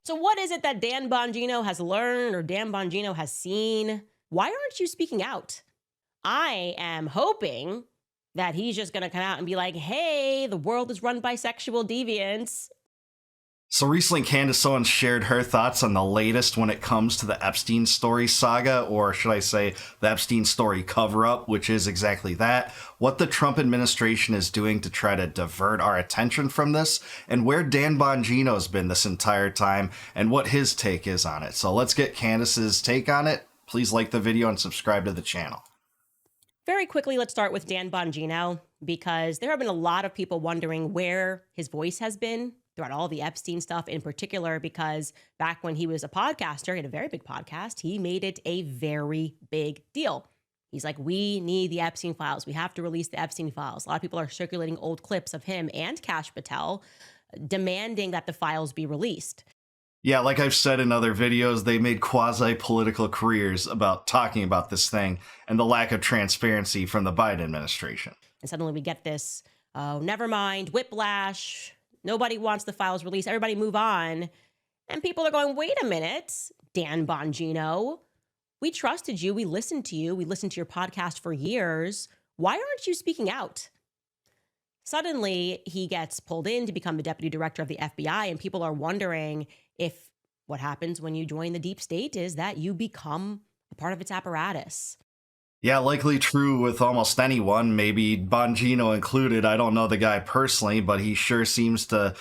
So, what is it that Dan Bongino has learned or Dan Bongino has seen? Why aren't you speaking out? I am hoping that he's just going to come out and be like, hey, the world is run by sexual deviants. So recently, Candace Owens shared her thoughts on the latest when it comes to the Epstein story saga, or should I say, the Epstein story cover up, which is exactly that. What the Trump administration is doing to try to divert our attention from this, and where Dan Bongino's been this entire time, and what his take is on it. So let's get Candace's take on it. Please like the video and subscribe to the channel. Very quickly, let's start with Dan Bongino, because there have been a lot of people wondering where his voice has been throughout all the Epstein stuff, in particular, because back when he was a podcaster, he had a very big podcast, he made it a very big deal. He's like, we need the Epstein files. We have to release the Epstein files. A lot of people are circulating old clips of him and Kash Patel demanding that the files be released. Yeah, like I've said in other videos, they made quasi-political careers about talking about this thing and the lack of transparency from the Biden administration. And suddenly we get this, oh, never mind, whiplash. Nobody wants the files released. Everybody move on. And people are going, wait a minute, Dan Bongino. We trusted you. We listened to you. We listened to your podcast for years. Why aren't you speaking out? Suddenly, he gets pulled in to become the deputy director of the FBI, and people are wondering if what happens when you join the deep state is that you become a part of its apparatus. Yeah, likely true with almost anyone, maybe Bongino included. I don't know the guy personally, but he sure seems to,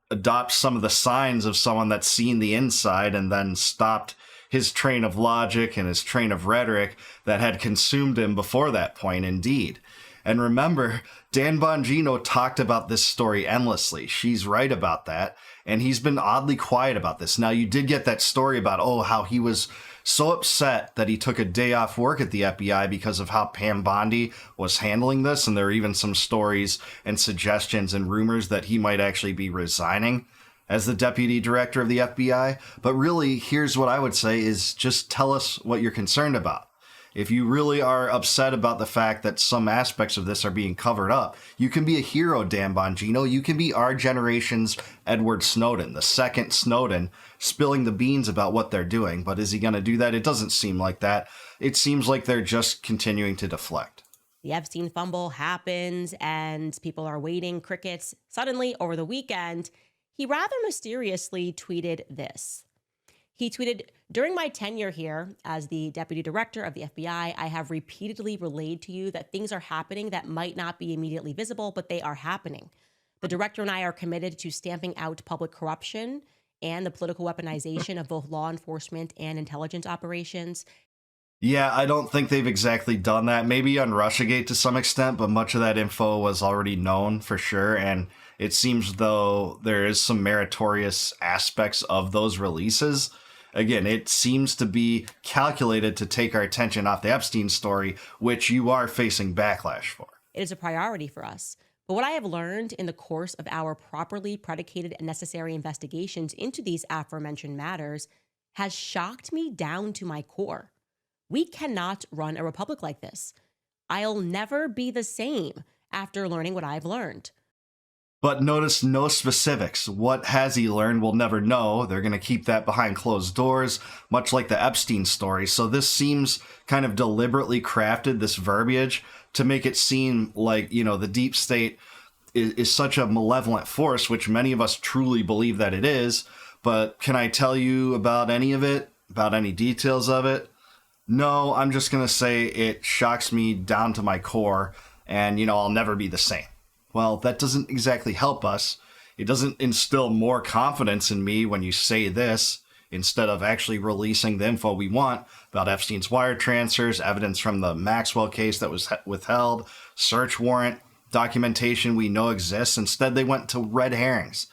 adopt some of the signs of someone that's seen the inside and then stopped his train of logic and his train of rhetoric that had consumed him before that point, indeed. And remember, Dan Bongino talked about this story endlessly. She's right about that. And he's been oddly quiet about this. Now, you did get that story about, how he was so upset that he took a day off work at the FBI because of how Pam Bondi was handling this. And there are even some stories and suggestions and rumors that he might actually be resigning as the deputy director of the FBI. But really, here's what I would say is just tell us what you're concerned about. If you really are upset about the fact that some aspects of this are being covered up, you can be a hero, Dan Bongino. You can be our generation's Edward Snowden, the second Snowden, spilling the beans about what they're doing. But is he going to do that? It doesn't seem like that. It seems like they're just continuing to deflect. The Epstein fumble happens and people are waiting, crickets. Suddenly, over the weekend, he rather mysteriously tweeted this. He tweeted, during my tenure here as the deputy director of the FBI, I have repeatedly relayed to you that things are happening that might not be immediately visible, but they are happening. The director and I are committed to stamping out public corruption and the political weaponization of both law enforcement and intelligence operations. Yeah, I don't think they've exactly done that. Maybe on Russiagate to some extent, but much of that info was already known for sure. And it seems though there is some meritorious aspects of those releases. Again, it seems to be calculated to take our attention off the Epstein story, which you are facing backlash for. It is a priority for us. But what I have learned in the course of our properly predicated and necessary investigations into these aforementioned matters has shocked me down to my core. We cannot run a republic like this. I'll never be the same after learning what I've learned. But notice no specifics. What has he learned, we'll never know. They're going to keep that behind closed doors, much like the Epstein story. So this seems kind of deliberately crafted, this verbiage, to make it seem like, the deep state is such a malevolent force, which many of us truly believe that it is. But can I tell you about any of it? About any details of it? No, I'm just going to say it shocks me down to my core, and, I'll never be the same. Well, that doesn't exactly help us. It doesn't instill more confidence in me when you say this, instead of actually releasing the info we want about Epstein's wire transfers, evidence from the Maxwell case that was withheld, search warrant, documentation we know exists. Instead, they went to red herrings.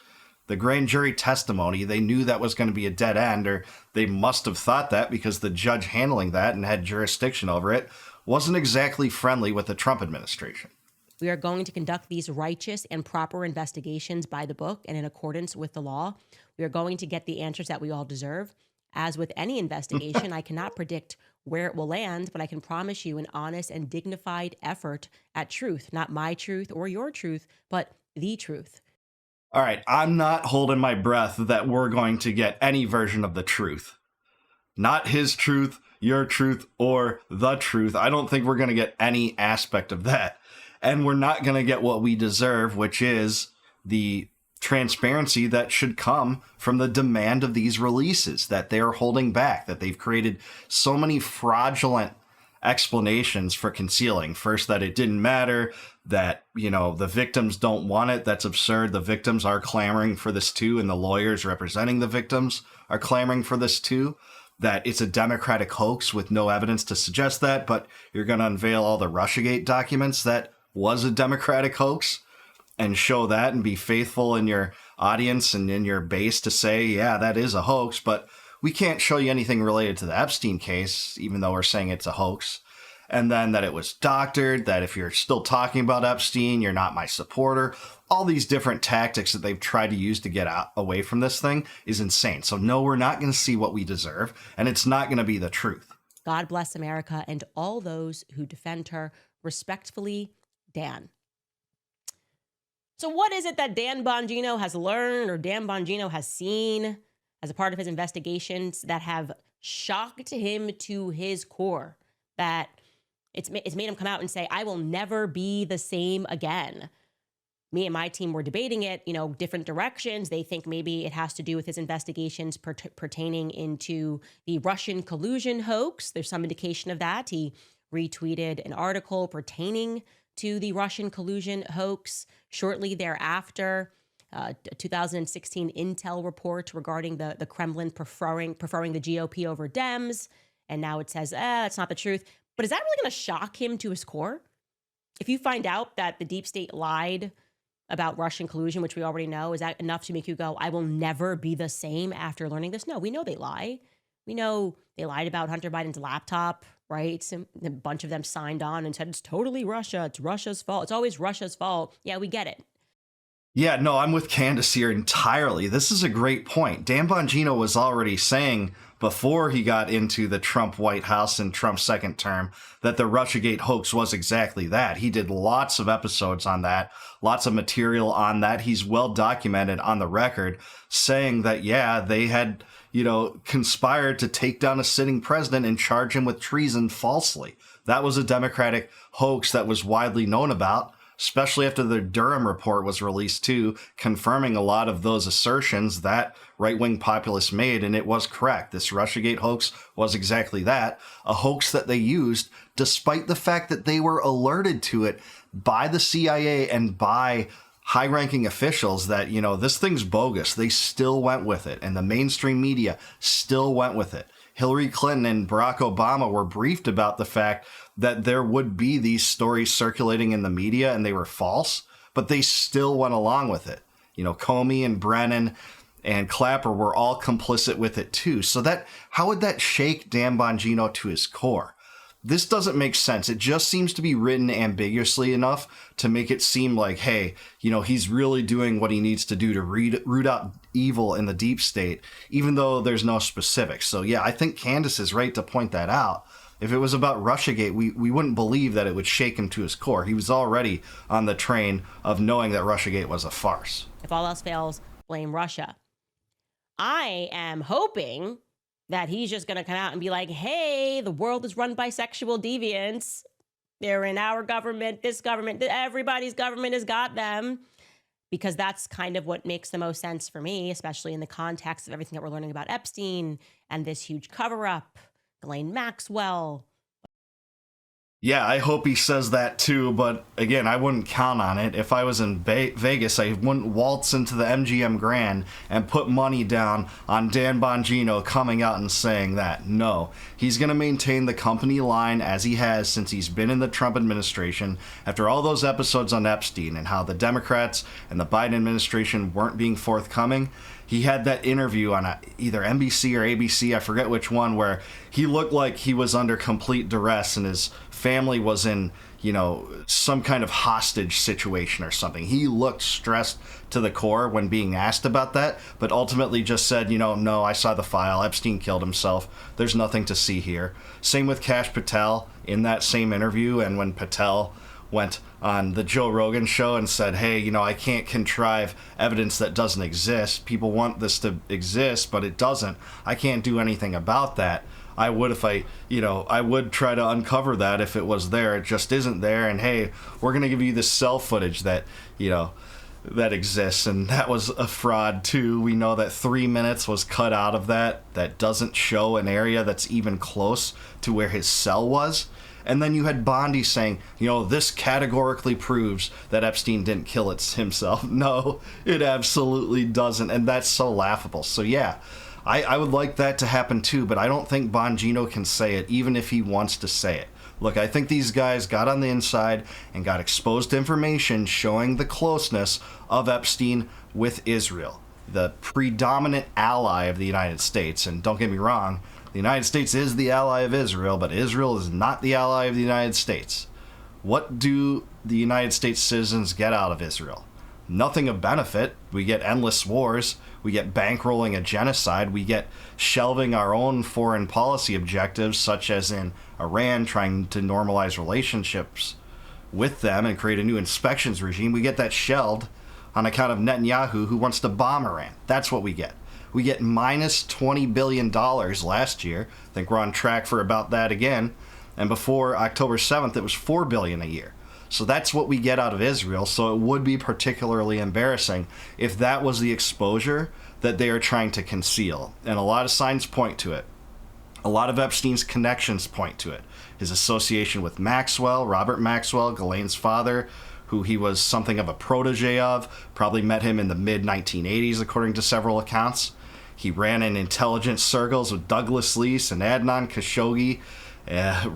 The grand jury testimony, they knew that was going to be a dead end, or they must have thought that because the judge handling that and had jurisdiction over it wasn't exactly friendly with the Trump administration. We are going to conduct these righteous and proper investigations by the book and in accordance with the law. We are going to get the answers that we all deserve. As with any investigation, I cannot predict where it will land, but I can promise you an honest and dignified effort at truth, not my truth or your truth, but the truth. All right, I'm not holding my breath that we're going to get any version of the truth. Not his truth, your truth, or the truth. I don't think we're going to get any aspect of that. And we're not going to get what we deserve, which is the transparency that should come from the demand of these releases that they're holding back, that they've created so many fraudulent explanations for concealing. First, that it didn't matter, that, the victims don't want it. That's absurd. The victims are clamoring for this too, and the lawyers representing the victims are clamoring for this too. That it's a Democratic hoax with no evidence to suggest that, but you're going to unveil all the Russiagate documents that was a Democratic hoax and show that and be faithful in your audience and in your base to say, yeah, that is a hoax, but we can't show you anything related to the Epstein case, even though we're saying it's a hoax. And then that it was doctored, that if you're still talking about Epstein, you're not my supporter. All these different tactics that they've tried to use to get away from this thing is insane. So no, we're not going to see what we deserve, and it's not going to be the truth. God bless America and all those who defend her. Respectfully, Dan. So what is it that Dan Bongino has learned or Dan Bongino has seen as a part of his investigations that have shocked him to his core, that it's made him come out and say, I will never be the same again? Me and my team were debating it, different directions. They think maybe it has to do with his investigations pertaining into the Russian collusion hoax. There's some indication of that. He retweeted an article pertaining to the Russian collusion hoax shortly thereafter. 2016 intel report regarding the Kremlin preferring the GOP over Dems. And now it says, it's not the truth. But is that really going to shock him to his core? If you find out that the deep state lied about Russian collusion, which we already know, is that enough to make you go, I will never be the same after learning this? No, we know they lie. We know they lied about Hunter Biden's laptop, right? And a bunch of them signed on and said, it's totally Russia. It's Russia's fault. It's always Russia's fault. Yeah, we get it. Yeah, no, I'm with Candace here entirely. This is a great point. Dan Bongino was already saying before he got into the Trump White House in Trump's second term that the Russiagate hoax was exactly that. He did lots of episodes on that, lots of material on that. He's well documented on the record saying that, yeah, they had, conspired to take down a sitting president and charge him with treason falsely. That was a Democratic hoax that was widely known about, especially after the Durham report was released too, confirming a lot of those assertions that right-wing populists made, and it was correct. This Russiagate hoax was exactly that, a hoax that they used despite the fact that they were alerted to it by the CIA and by high-ranking officials that, this thing's bogus. They still went with it, and the mainstream media still went with it. Hillary Clinton and Barack Obama were briefed about the fact that there would be these stories circulating in the media and they were false, but they still went along with it. Comey and Brennan and Clapper were all complicit with it too. So how would that shake Dan Bongino to his core? This doesn't make sense. It just seems to be written ambiguously enough to make it seem like, hey, he's really doing what he needs to do to root out evil in the deep state, even though there's no specifics. So yeah, I think Candace is right to point that out. If it was about Russiagate, we wouldn't believe that it would shake him to his core. He was already on the train of knowing that Russiagate was a farce. If all else fails, blame Russia. I am hoping that he's just going to come out and be like, hey, the world is run by sexual deviants. They're in our government, this government, everybody's government has got them. Because that's kind of what makes the most sense for me, especially in the context of everything that we're learning about Epstein and this huge cover-up, Ghislaine Maxwell. Yeah, I hope he says that too, but again, I wouldn't count on it. If I was in Vegas, I wouldn't waltz into the MGM Grand and put money down on Dan Bongino coming out and saying that. No, he's going to maintain the company line as he has since he's been in the Trump administration. After all those episodes on Epstein and how the Democrats and the Biden administration weren't being forthcoming, he had that interview on either NBC or ABC, I forget which one, where he looked like he was under complete duress and his family was in, some kind of hostage situation or something. He looked stressed to the core when being asked about that, but ultimately just said, no, I saw the file. Epstein killed himself. There's nothing to see here. Same with Kash Patel in that same interview, and when Patel went on the Joe Rogan show and said, hey, I can't contrive evidence that doesn't exist. People want this to exist, but it doesn't. I can't do anything about that. I would if I would try to uncover that if it was there. It just isn't there. And hey, we're going to give you this cell footage that, that exists. And that was a fraud too. We know that 3 minutes was cut out of that doesn't show an area that's even close to where his cell was. And then you had Bondi saying, this categorically proves that Epstein didn't kill himself. No, it absolutely doesn't. And that's so laughable. So yeah, I would like that to happen too, but I don't think Bongino can say it, even if he wants to say it. Look, I think these guys got on the inside and got exposed information showing the closeness of Epstein with Israel, the predominant ally of the United States. And don't get me wrong, the United States is the ally of Israel, but Israel is not the ally of the United States. What do the United States citizens get out of Israel? Nothing of benefit. We get endless wars. We get bankrolling a genocide. We get shelving our own foreign policy objectives, such as in Iran trying to normalize relationships with them and create a new inspections regime. We get that shelved on account of Netanyahu, who wants to bomb Iran. That's what we get. We get minus $20 billion last year. I think we're on track for about that again. And before October 7th, it was $4 billion a year. So that's what we get out of Israel. So it would be particularly embarrassing if that was the exposure that they are trying to conceal. And a lot of signs point to it. A lot of Epstein's connections point to it. His association with Maxwell, Robert Maxwell, Ghislaine's father, who he was something of a protege of, probably met him in the mid-1980s, according to several accounts. He ran in intelligence circles with Douglas Leese and Adnan Khashoggi,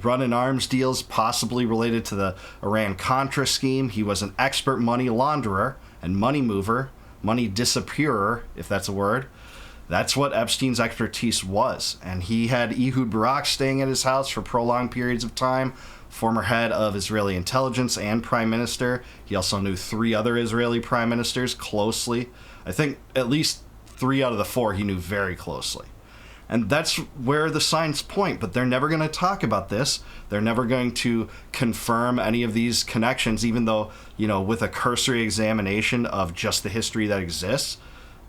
running arms deals possibly related to the Iran-Contra scheme. He was an expert money launderer and money mover, money disappearer, if that's a word. That's what Epstein's expertise was. And he had Ehud Barak staying at his house for prolonged periods of time, former head of Israeli intelligence and prime minister. He also knew 3 other Israeli prime ministers closely. I think at least 3 out of the 4 he knew very closely. And that's where the signs point, but they're never going to talk about this. They're never going to confirm any of these connections, even though, with a cursory examination of just the history that exists,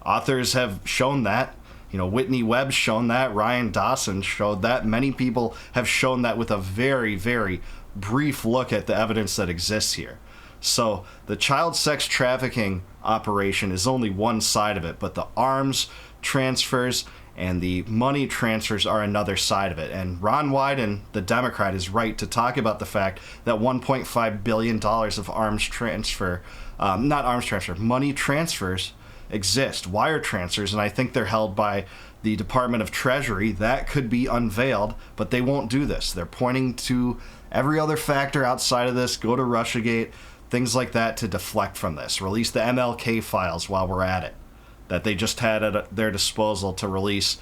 authors have shown that. Whitney Webb's shown that. Ryan Dawson showed that. Many people have shown that with a very, very brief look at the evidence that exists here. So the child sex trafficking operation is only one side of it, but the arms transfers and the money transfers are another side of it. And Ron Wyden, the Democrat, is right to talk about the fact that $1.5 billion of money transfers exist, wire transfers, and I think they're held by the Department of Treasury. That could be unveiled, but they won't do this. They're pointing to every other factor outside of this, go to Russiagate, things like that to deflect from this. Release the MLK files while we're at it, that they just had at their disposal to release,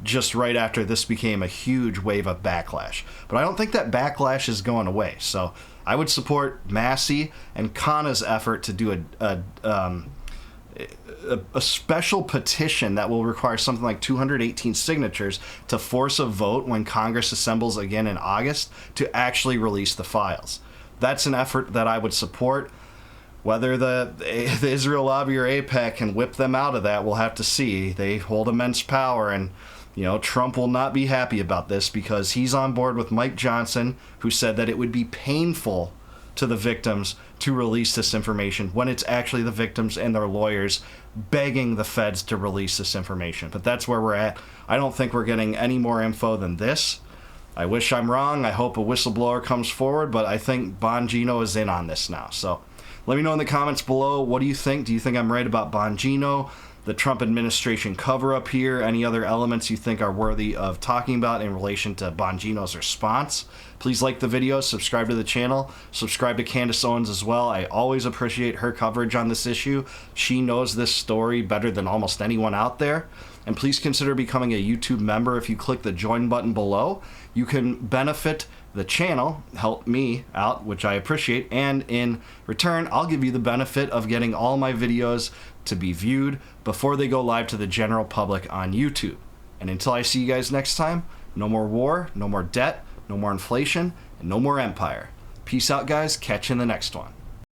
just right after this became a huge wave of backlash. But I don't think that backlash is going away. So I would support Massey and Khanna's effort to do a special petition that will require something like 218 signatures to force a vote when Congress assembles again in August to actually release the files. That's an effort that I would support. Whether the Israel lobby or AIPAC can whip them out of that, we'll have to see. They hold immense power, and Trump will not be happy about this because he's on board with Mike Johnson, who said that it would be painful to the victims to release this information when it's actually the victims and their lawyers begging the feds to release this information. But that's where we're at. I don't think we're getting any more info than this. I wish I'm wrong. I hope a whistleblower comes forward, but I think Bongino is in on this now. So let me know in the comments below. What do you think? Do you think I'm right about Bongino, the Trump administration cover-up here? Any other elements you think are worthy of talking about in relation to Bongino's response? Please like the video, subscribe to the channel, subscribe to Candace Owens as well. I always appreciate her coverage on this issue. She knows this story better than almost anyone out there. And please consider becoming a YouTube member. If you click the join button below, you can benefit the channel, help me out, which I appreciate, and in return, I'll give you the benefit of getting all my videos to be viewed before they go live to the general public on YouTube. And until I see you guys next time, no more war, no more debt, no more inflation, and no more empire. Peace out, guys. Catch you in the next one.